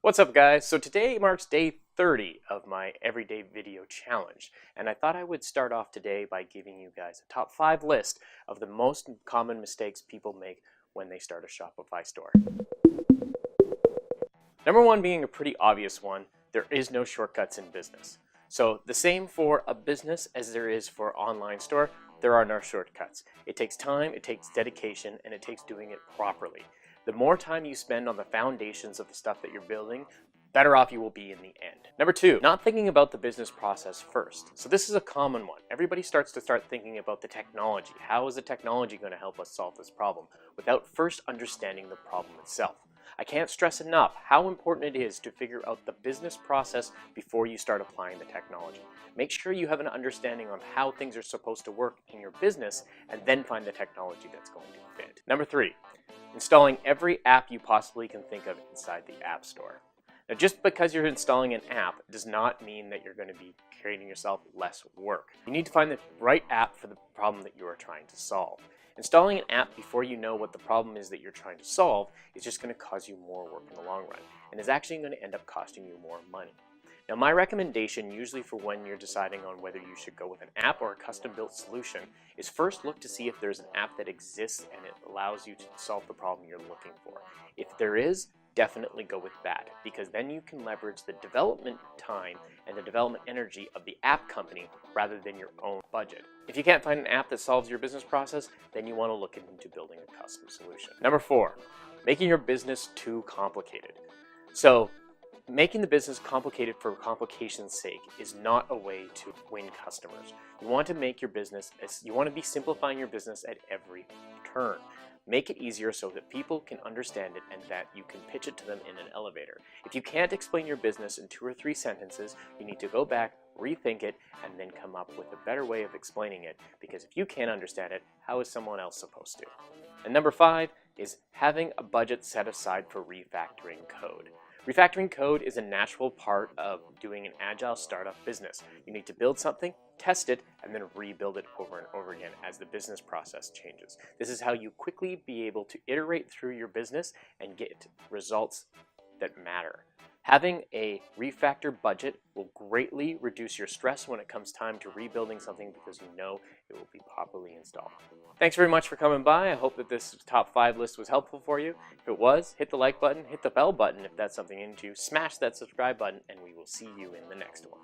What's up, guys? So today marks day 30 of my everyday video challenge, and I thought I would start off today by giving you guys a top 5 list of the most common mistakes people make when they start a Shopify store. Number 1 being a pretty obvious one: there is no shortcuts in business. So the same for a business as there is for an online store. There are no shortcuts. It takes time, it takes dedication, and it takes doing it properly. The more time you spend on the foundations of the stuff that you're building, better off you will be in the end. Number 2, not thinking about the business process first. So this is a common one. Everybody starts thinking about the technology. How is the technology going to help us solve this problem without first understanding the problem itself? I can't stress enough how important it is to figure out the business process before you start applying the technology. Make sure you have an understanding on how things are supposed to work in your business, and then find the technology that's going to fit. Number 3, installing every app you possibly can think of inside the App Store. Now, just because you're installing an app does not mean that you're going to be creating yourself less work. You need to find the right app for the problem that you are trying to solve. Installing an app before you know what the problem is that you're trying to solve is just going to cause you more work in the long run, and is actually going to end up costing you more money. Now, my recommendation usually for when you're deciding on whether you should go with an app or a custom-built solution is first look to see if there's an app that exists and it allows you to solve the problem you're looking for. If there is, definitely go with that, because then you can leverage the development time and the development energy of the app company rather than your own budget. If you can't find an app that solves your business process, then you want to look into building a custom solution. Number 4, making your business too complicated. So making the business complicated for complication's sake is not a way to win customers. You want to make your business, you want to be simplifying your business at every turn. Make it easier so that people can understand it and that you can pitch it to them in an elevator. If you can't explain your business in 2 or 3 sentences, you need to go back, rethink it, and then come up with a better way of explaining it, because if you can't understand it, how is someone else supposed to? And number 5 is having a budget set aside for refactoring code. Refactoring code is a natural part of doing an agile startup business. You need to build something, test it, and then rebuild it over and over again as the business process changes. This is how you quickly be able to iterate through your business and get results that matter. Having a refactor budget will greatly reduce your stress when it comes time to rebuilding something, because you know it will be properly installed. Thanks very much for coming by. I hope that this top 5 list was helpful for you. If it was, hit the like button, hit the bell button if that's something you're into, smash that subscribe button, and we will see you in the next one.